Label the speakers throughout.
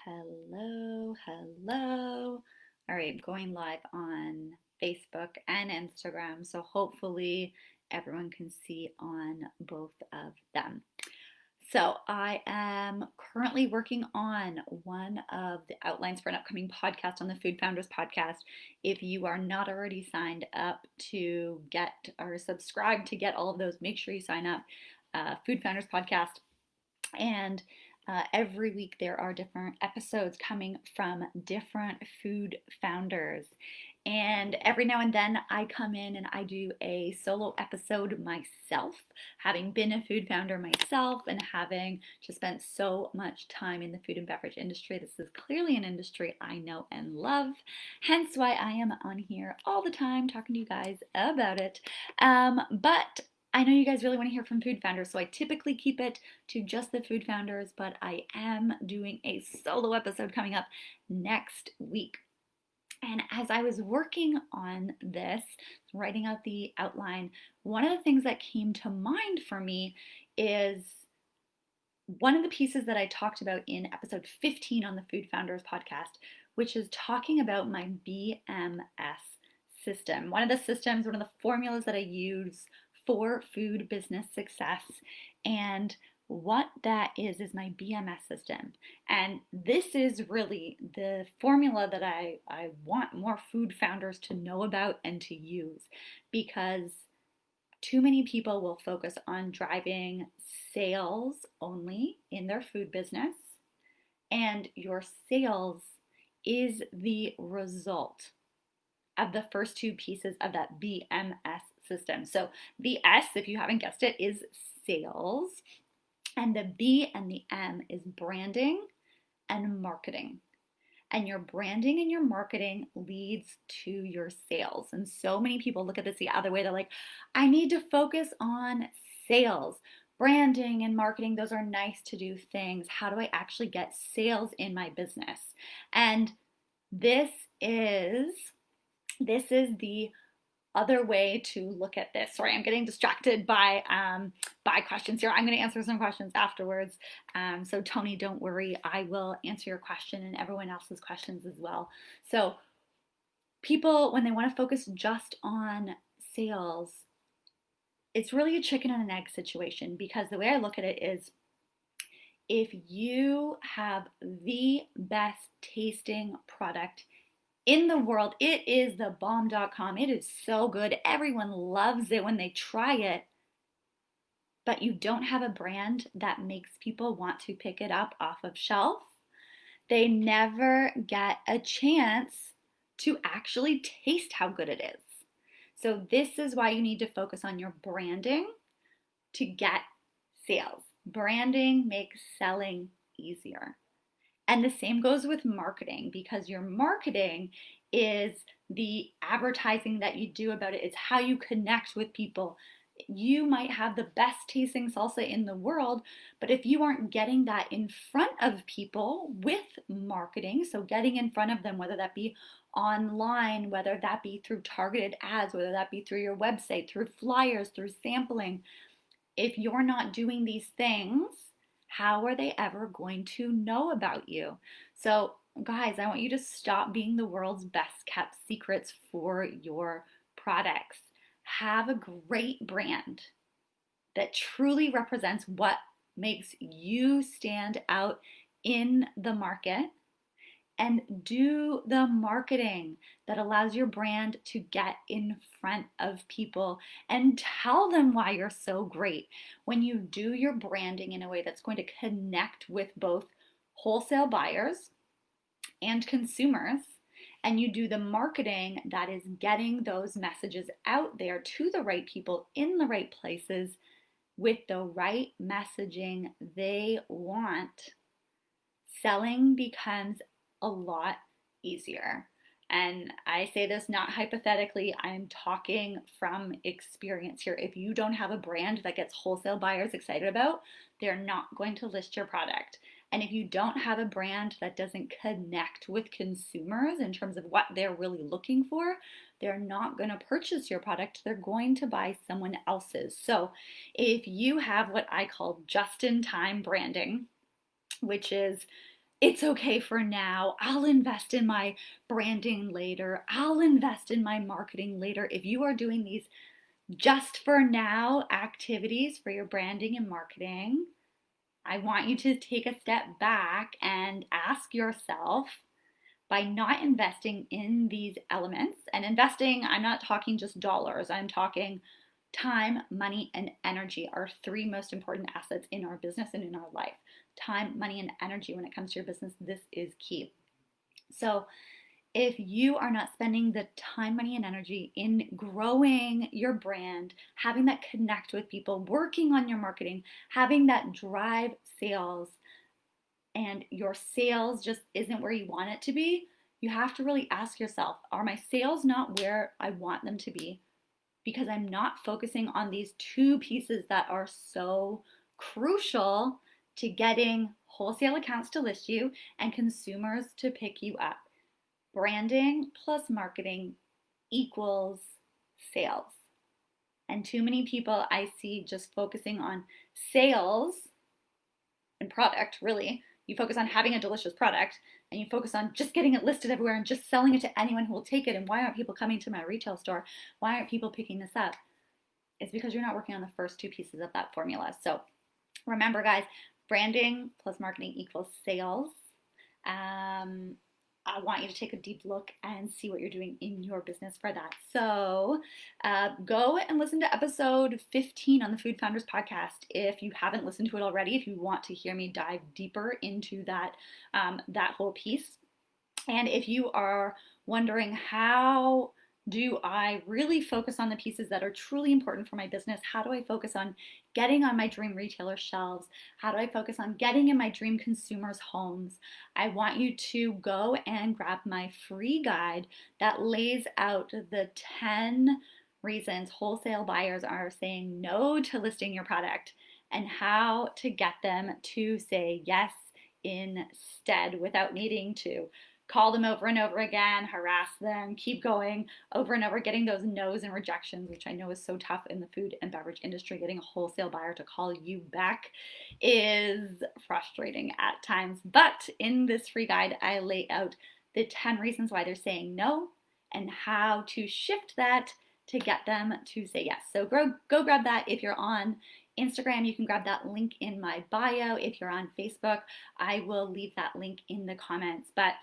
Speaker 1: Hello, hello. All right, going live on Facebook and Instagram, so hopefully everyone can see on both of them. So, I am currently working on one of the outlines for an upcoming podcast on the Food Founders podcast. If you are not already signed up to get or subscribe to get all of those, make sure you sign up. Food Founders podcast. And every week there are different episodes coming from different food founders. And every now and then I come in and I do a solo episode myself, having been a food founder myself and having just spent so much time in the food and beverage industry. This is clearly an industry I know and love, hence why I am on here all the time talking to you guys about it. But I know you guys really want to hear from food founders, so I typically keep it to just the food founders, but I am doing a solo episode coming up next week. And as I was working on this, writing out the outline, one of the things that came to mind for me is one of the pieces that I talked about in episode 15 on the Food Founders podcast, which is talking about my BMS system. One of the systems, one of the formulas that I use for food business success. And what that is my BMS system. And this is really the formula that I want more food founders to know about and to use, because too many people will focus on driving sales only in their food business, and your sales is the result of the first two pieces of that BMS system. So the S, if you haven't guessed it, is sales, and the B and the M is branding and marketing. And your branding and your marketing leads to your sales. And so many people look at this the other way. They're like, I need to focus on sales. Branding and marketing, those are nice to do things. How do I actually get sales in my business? And this is the other way to look at this. Sorry, I'm getting distracted by questions here. I'm going to answer some questions afterwards. So Tony, don't worry. I will answer your question and everyone else's questions as well. So people, when they want to focus just on sales, it's really a chicken and an egg situation, because the way I look at it is, if you have the best tasting product in the world, it is the bomb.com. It is so good. Everyone loves it when they try it. But you don't have a brand that makes people want to pick it up off of shelf. They never get a chance to actually taste how good it is. So this is why you need to focus on your branding to get sales. Branding makes selling easier. And the same goes with marketing, because your marketing is the advertising that you do about it. It's how you connect with people. You might have the best tasting salsa in the world, but if you aren't getting that in front of people with marketing, so getting in front of them, whether that be online, whether that be through targeted ads, whether that be through your website, through flyers, through sampling, if you're not doing these things, how are they ever going to know about you? So, guys, I want you to stop being the world's best kept secrets for your products. Have a great brand that truly represents what makes you stand out in the market, and do the marketing that allows your brand to get in front of people and tell them why you're so great. When you do your branding in a way that's going to connect with both wholesale buyers and consumers, and you do the marketing that is getting those messages out there to the right people in the right places with the right messaging they want, selling becomes a lot easier. And I say this not hypothetically, I'm talking from experience here. If you don't have a brand that gets wholesale buyers excited about, they're not going to list your product. And if you don't have a brand that doesn't connect with consumers in terms of what they're really looking for, they're not going to purchase your product. They're going to buy someone else's. So if you have what I call just-in-time branding, which is it's okay for now. I'll invest in my branding later. I'll invest in my marketing later. If you are doing these just for now activities for your branding and marketing, I want you to take a step back and ask yourself, by not investing in these elements, and investing, I'm not talking just dollars, I'm talking time, money, and energy are three most important assets in our business and in our life. Time, money, and energy when it comes to your business, this is key. So if you are not spending the time, money, and energy in growing your brand, having that connect with people, working on your marketing, having that drive sales, and your sales just isn't where you want it to be, you have to really ask yourself, are my sales not where I want them to be? Because I'm not focusing on these two pieces that are so crucial to getting wholesale accounts to list you and consumers to pick you up. Branding plus marketing equals sales. And too many people I see just focusing on sales and product, really. You focus on having a delicious product and you focus on just getting it listed everywhere and just selling it to anyone who will take it. And why aren't people coming to my retail store? Why aren't people picking this up? It's because you're not working on the first two pieces of that formula. So remember, guys, branding plus marketing equals sales. I want you to take a deep look and see what you're doing in your business for that. So go and listen to episode 15 on the Food Founders podcast if you haven't listened to it already, if you want to hear me dive deeper into that, that whole piece. And if you are wondering, how do I really focus on the pieces that are truly important for my business? How do I focus on getting on my dream retailer shelves? How do I focus on getting in my dream consumers' homes? I want you to go and grab my free guide that lays out the 10 reasons wholesale buyers are saying no to listing your product and how to get them to say yes instead without needing to call them over and over again, harass them, keep going over and over, getting those no's and rejections, which I know is so tough in the food and beverage industry. Getting a wholesale buyer to call you back is frustrating at times. But in this free guide, I lay out the 10 reasons why they're saying no and how to shift that to get them to say yes. So go grab that. If you're on Instagram, you can grab that link in my bio. If you're on Facebook, I will leave that link in the comments. But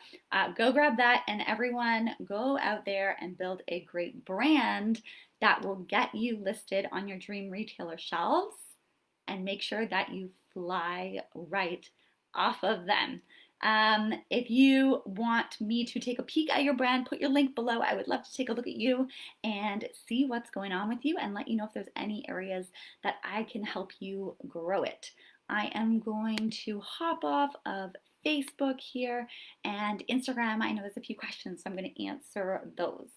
Speaker 1: go grab that, and everyone go out there and build a great brand that will get you listed on your dream retailer shelves and make sure that you fly right off of them. If you want me to take a peek at your brand, put your link below. I would love to take a look at you and see what's going on with you and let you know if there's any areas that I can help you grow it. I am going to hop off of Facebook here and Instagram. I know there's a few questions, so I'm going to answer those.